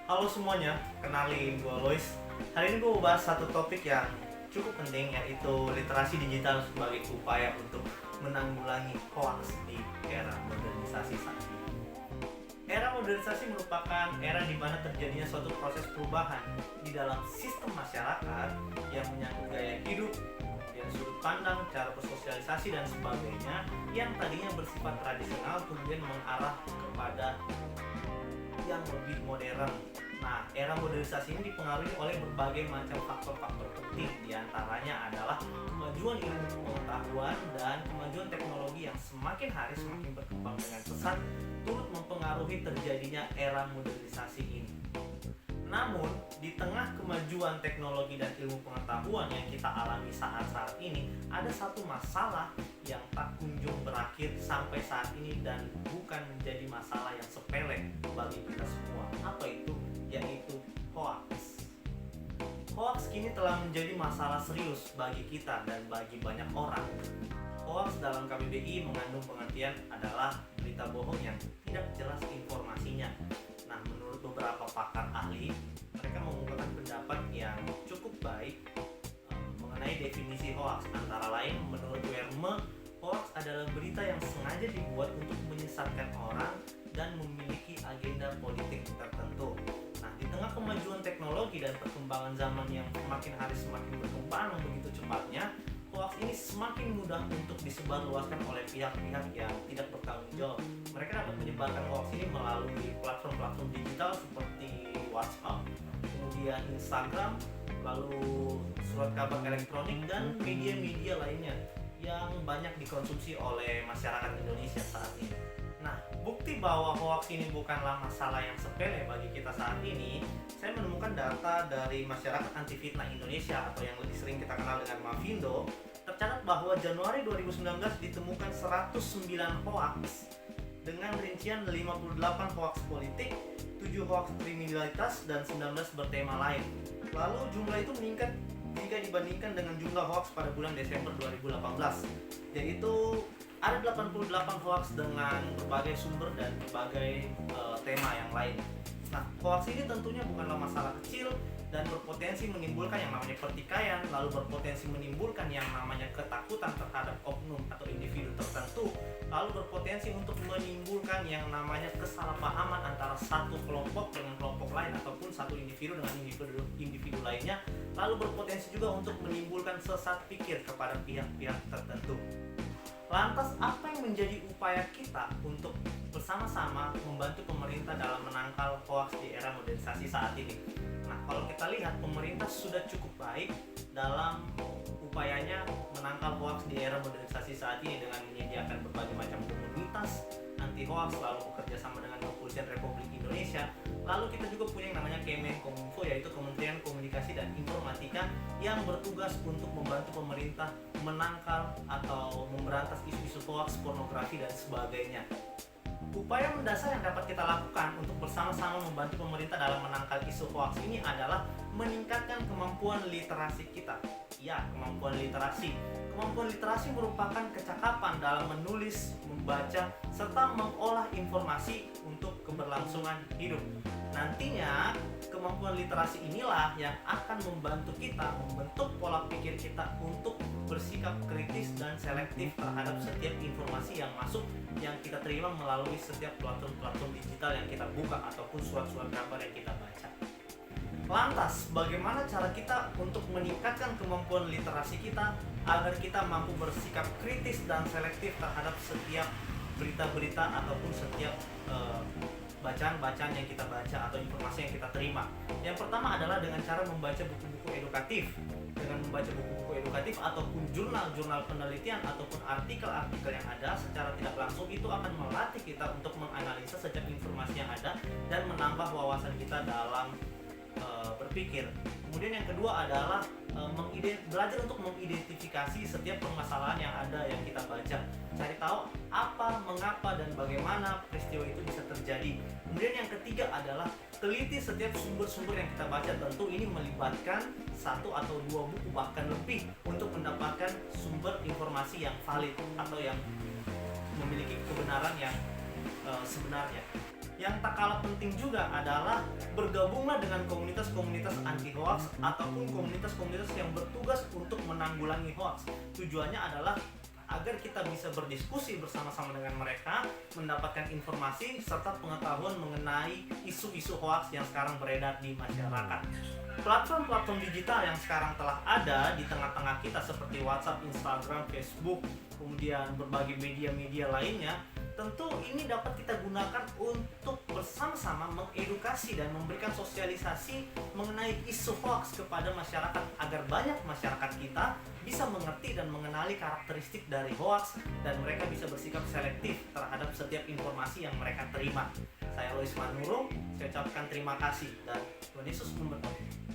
Halo semuanya, kenalin gue Lois. Hari ini gue mau bahas satu topik yang cukup penting, yaitu literasi digital sebagai upaya untuk menanggulangi hoax di era modernisasi saat ini. Era modernisasi merupakan era di mana terjadinya suatu proses perubahan di dalam sistem masyarakat yang menyangkut gaya hidup, kemudian sudut pandang, cara bersosialisasi dan sebagainya, yang tadinya bersifat tradisional kemudian mengarah kepada yang lebih modern. Nah, era modernisasi ini dipengaruhi oleh berbagai macam faktor-faktor penting. Di antaranya adalah kemajuan ilmu pengetahuan dan kemajuan teknologi yang semakin hari semakin berkembang dengan pesat, turut mempengaruhi terjadinya era modernisasi ini. Namun, di tengah kemajuan teknologi dan ilmu pengetahuan yang kita alami saat-saat ini, ada satu masalah yang tak kunjung berakhir sampai saat ini dan bukan menjadi masalah yang sepele bagi kita semua. Apa itu? Yaitu hoax. Hoax kini telah menjadi masalah serius bagi kita dan bagi banyak orang. Hoax dalam KBBI mengandung pengertian adalah berita bohong yang tidak jelas informasinya. Nah, menurut beberapa pakar ahli, mereka mengungkapkan pendapat yang cukup baik mengenai definisi hoax. Antara lain, menurut Werme, hoax adalah berita yang sengaja dibuat untuk menyesatkan orang dan memiliki agenda politik tertentu. Nah, di tengah kemajuan teknologi dan perkembangan zaman yang semakin hari semakin berkembang begitu cepatnya, hoax ini semakin mudah untuk disebarluaskan oleh pihak-pihak yang tidak bertanggung jawab. Mereka dapat menyebarkan hoax ini melalui platform-platform digital seperti WhatsApp, kemudian Instagram, lalu surat kabar elektronik dan media-media lainnya yang banyak dikonsumsi oleh masyarakat Indonesia saat ini. Nah, bukti bahwa hoax ini bukanlah masalah yang sepele bagi kita saat ini, saya menemukan data dari Masyarakat Anti Fitnah Indonesia atau yang lebih sering kita kenal dengan Mavindo. Tercatat bahwa Januari 2019 ditemukan 109 hoax dengan rincian 58 hoax politik, 7 hoax kriminalitas, dan 19 bertema lain. Lalu jumlah itu meningkat jika dibandingkan dengan jumlah hoax pada bulan Desember 2018, yaitu ada 88 hoax dengan berbagai sumber dan berbagai tema yang lain. Nah, hoax ini tentunya bukanlah masalah kecil dan berpotensi menimbulkan yang namanya pertikaian, lalu berpotensi menimbulkan yang namanya ketakutan terhadap oknum atau individu tertentu, lalu berpotensi untuk menimbulkan yang namanya kesalahpahaman antara satu kelompok dengan kelompok lain ataupun satu individu dengan individu lainnya, lalu berpotensi juga untuk menimbulkan sesat pikir kepada pihak-pihak tertentu. Lantas, apa yang menjadi upaya kita untuk bersama-sama membantu pemerintah dalam menangkal hoax di era modernisasi saat ini? Nah, kalau kita lihat, pemerintah sudah cukup baik dalam upayanya menangkal hoax di era modernisasi saat ini dengan menyediakan berbagai macam komunitas anti hoax, lalu bekerja sama dengan Kepolisian Republik Indonesia. Lalu kita juga punya yang namanya Kemenkominfo, yaitu Kementerian Komunikasi dan Informatika, yang bertugas untuk membantu pemerintah menangkal atau memberantas isu-isu hoax, pornografi, dan sebagainya. Upaya mendasar yang dapat kita lakukan untuk bersama-sama membantu pemerintah dalam menangkal isu hoax ini adalah meningkatkan kemampuan literasi kita. Ya, kemampuan literasi. Kemampuan literasi merupakan kecakapan dalam menulis, membaca, serta mengolah informasi untuk keberlangsungan hidup. Nantinya, kemampuan literasi inilah yang akan membantu kita membentuk pola pikir kita untuk bersikap kritis dan selektif terhadap setiap informasi yang masuk, yang kita terima melalui setiap platform-platform digital yang kita buka ataupun surat-surat kabar yang kita baca. Lantas, bagaimana cara kita untuk meningkatkan kemampuan literasi kita agar kita mampu bersikap kritis dan selektif terhadap setiap berita-berita ataupun setiap bacaan-bacaan yang kita baca atau informasi yang kita terima? Yang pertama adalah dengan cara membaca buku-buku edukatif. Dengan membaca buku-buku edukatif ataupun jurnal-jurnal penelitian ataupun artikel-artikel yang ada, secara tidak langsung itu akan melatih kita untuk menganalisa setiap informasi yang ada dan menambah wawasan kita dalam berpikir. Kemudian yang kedua adalah belajar untuk mengidentifikasi setiap permasalahan yang ada yang kita baca. Cari tahu apa, mengapa, dan bagaimana peristiwa itu bisa terjadi. Kemudian yang ketiga adalah teliti setiap sumber-sumber yang kita baca. Tentu ini melibatkan satu atau dua buku bahkan lebih untuk mendapatkan sumber informasi yang valid atau yang memiliki kebenaran yang sebenarnya. Yang tak kalah penting juga adalah bergabunglah dengan komunitas-komunitas anti hoax ataupun komunitas-komunitas yang bertugas untuk menanggulangi hoax. Tujuannya adalah agar kita bisa berdiskusi bersama-sama dengan mereka, mendapatkan informasi serta pengetahuan mengenai isu-isu hoax yang sekarang beredar di masyarakat. Platform-platform digital yang sekarang telah ada di tengah-tengah kita seperti WhatsApp, Instagram, Facebook, kemudian berbagai media-media lainnya, tentu ini dapat kita gunakan untuk bersama-sama mengedukasi dan memberikan sosialisasi mengenai isu hoax kepada masyarakat agar banyak masyarakat kita bisa mengerti dan mengenali karakteristik dari hoax dan mereka bisa bersikap selektif terhadap setiap informasi yang mereka terima. Saya Lois Manurung, saya ucapkan terima kasih dan Tuhan Yesus memberkati.